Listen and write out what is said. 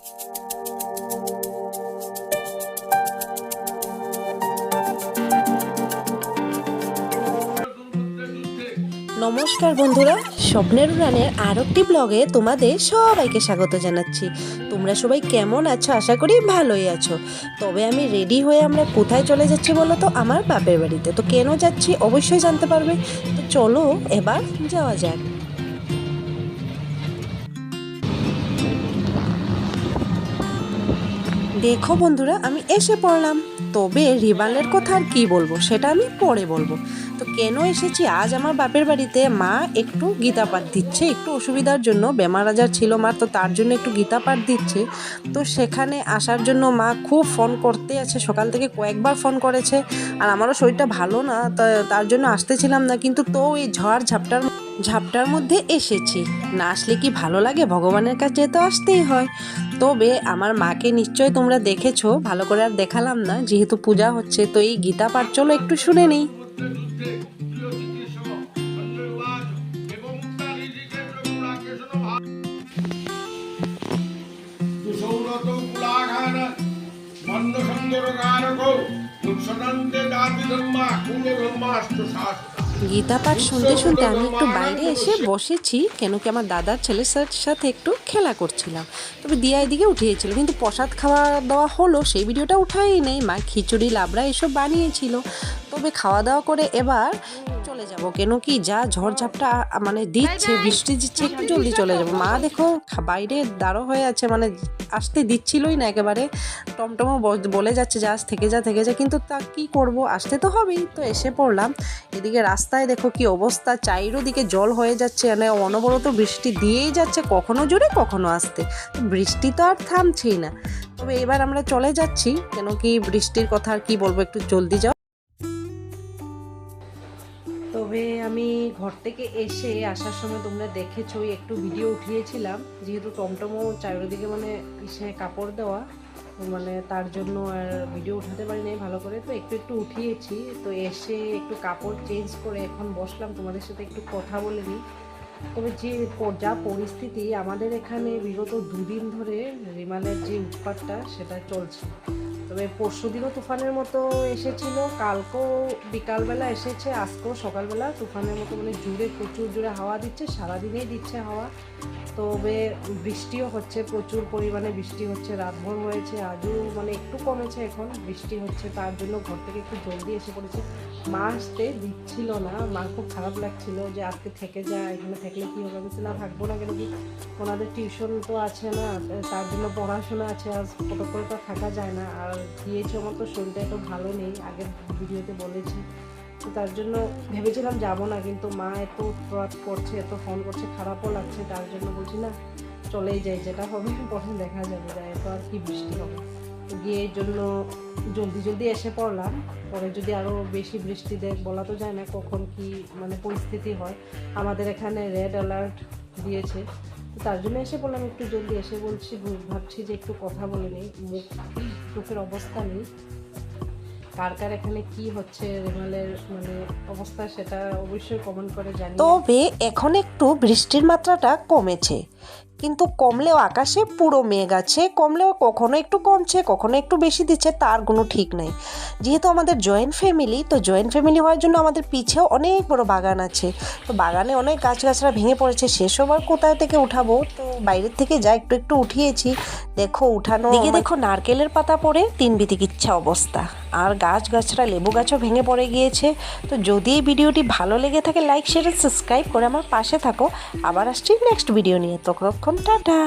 নমস্কার বন্ধুরা, স্বপ্নের উড়ানের আরও একটি ব্লগে তোমাদের সবাইকে স্বাগত জানাচ্ছি। তোমরা সবাই কেমন আছো? আশা করি ভালোই আছো। তবে আমি রেডি হয়ে আমরা কোথায় চলে যাচ্ছি বলো তো? আমার বাপের বাড়িতে। তো কেন যাচ্ছি অবশ্যই জানতে পারবে। তো চলো এবার যাওয়া যাক। দেখো বন্ধুরা, আমি এসে পড়লাম। তবে রিবানের কথা আর কি বলবো, সেটা আমি পরে বলবো। তো কেন এসেছি আজ আমার বাপের বাড়িতে? মা একটু গীতা পাঠ দিচ্ছে, একটু অসুবিধার জন্য, বেমার আজার ছিল মার, তো তার জন্য একটু গীতা পাঠ দিচ্ছে। তো সেখানে আসার জন্য মা খুব ফোন করতে আছে, সকাল থেকে কয়েকবার ফোন করেছে। আর আমারও শরীরটা ভালো না, তার জন্য আসতেছিলাম না। কিন্তু তো এই ঝাপটার মধ্যে এসেছি। না আসলে কি ভালো লাগে? ভগবানের কাছে তো আসতেই হয়। তবে আমার মাকে নিশ্চয় তোমরা দেখেছো, ভালো করে আর দেখালাম না যেহেতু পূজা হচ্ছে। তো এই গীতা পাঠ চলো একটু শুনে নেই। গীতা পাঠ শুনতে শুনতে আমি একটু বাইরে এসে বসেছি, কেন কি আমার দাদার ছেলের সাথে একটু খেলা করছিলাম। তবে দিয়া এদিকে উঠিয়েছিল, কিন্তু প্রসাদ খাওয়া দাওয়া হলো সেই ভিডিওটা উঠাই নেই। মা খিচুড়ি লাবড়া এসব বানিয়েছিল। তবে খাওয়া দাওয়া করে এবার চলে যাব, কেন কি যা ঝড়ঝাপটা মানে দিচ্ছে, বৃষ্টি দিচ্ছে, একটু জলদি চলে যাব। মা দেখো বাইরে দাঁড়ো হয়ে আছে, মানে আসতে দিচ্ছিলই না একেবারে। টমটমও বলে যাচ্ছে যে আজ থেকে যা, কিন্তু তা কি করব, আসতে তো হবেই। তো এসে পড়লাম। এদিকে রাস্তায় দেখো কি অবস্থা, চারিদিকে জল হয়ে যাচ্ছে, মানে অনবরত বৃষ্টি দিয়েই যাচ্ছে, কখনো জোরে কখনো আসতে। বৃষ্টি তো আর থামছেই না। তবে এবার আমরা চলে যাচ্ছি, কেন কি বৃষ্টির কথা আর কি বলবো, একটু জলদি যাও। তবে আমি ঘর থেকে আসার সময় তোমরা দেখেছো একটু ভিডিও উঠিয়েছিলাম, যেহেতু টমটমও চারিদিকে মানে কাপড় দেওয়া, মানে তার জন্য আর ভিডিও উঠাতে পারি নাই ভালো করে। তো একটু উঠিয়েছি। তো এসে একটু কাপড় চেঞ্জ করে এখন বসলাম, তোমাদের সাথে একটু কথা বলে নিই। তবে যা পরিস্থিতি আমাদের এখানে বিগত দুদিন ধরে রিমালের যে উৎপাতটা সেটা চলছে। তবে পরশুদিনও তুফানের মতো এসেছিল, কালকেও বিকালবেলা এসেছে, আজকেও সকালবেলা তুফানের মতো, মানে প্রচুর জোরে হাওয়া দিচ্ছে, সারাদিনেই দিচ্ছে হাওয়া। তবে বৃষ্টিও হচ্ছে, প্রচুর পরিমাণে বৃষ্টি হচ্ছে, রাতভর হয়েছে, আজও মানে একটু কমেছে, এখন বৃষ্টি হচ্ছে। তার জন্য ঘর থেকে একটু জলদি এসে পড়েছে। মা আসতে দিচ্ছিল না, মার খুব খারাপ লাগছিল যে আজকে থেকে যায়, এখানে থাকলে কী হবে। আমি না থাকবো না, কেন কি ওনাদের টিউশন তো আছে না, তার জন্য পড়াশোনা আছে, আর কত করে তো থাকা যায় না। আর দিয়েছে, আমার তো শরীরটা এত ভালো নেই, আগের ভিডিওতে বলেছি। তো তার জন্য ভেবেছিলাম যাবো না, কিন্তু মা এত উৎপাত করছে, এত ফোন করছে, খারাপও লাগছে। তার জন্য বলছি না, চলেই যাই, যেটা হবে পরে দেখা যাবে, যায় এত আর কি বৃষ্টি হবে। গিয়ে এই জন্য জলদি এসে পড়লাম। পরে যদি আরও বেশি বৃষ্টি দেয়, বলা তো যায় না কখন কি মানে পরিস্থিতি হয়। আমাদের এখানে রেড অ্যালার্ট দিয়েছে, তো তার জন্য এসে পড়লাম একটু জলদি। এসে ভাবছি যে একটু কথা বলে নিই, মুখের অবস্থা নেই। কার এখানে কি হচ্ছে রিমালের মানে অবস্থা, সেটা অবশ্যই কমেন্ট করে জানিয়ে। তবে এখন একটু বৃষ্টির মাত্রাটা কমেছে, কিন্তু কমলেও আকাশে পুরো মেঘ আছে। কমলেও কখনো একটু কমছে, কখনো একটু বেশি দিচ্ছে, তার কোনো ঠিক নেই। যেহেতু আমাদের জয়েন্ট ফ্যামিলি, তো জয়েন্ট ফ্যামিলি হওয়ার জন্য আমাদের পিছেও অনেক বড় বাগান আছে। তো বাগানে অনেক গাছগাছরা ভেঙে পড়েছে, সেসব আর কোথায় থেকে উঠাবো। তো বাইরের থেকে যা একটু উঠিয়েছি। দেখো উঠানো দিকে দেখো নারকেলের পাতা পড়ে তিন বিতিকিচ্ছা অবস্থা। আর গাছগাছরা লেবু গাছও ভেঙে পড়ে গিয়েছে। তো যদি এই ভিডিওটি ভালো লেগে থাকে, লাইক শেয়ার সাবস্ক্রাইব করে আমার পাশে থাকো। আবার আসছি নেক্সট ভিডিও নিয়ে, ততক্ষণ টাটা।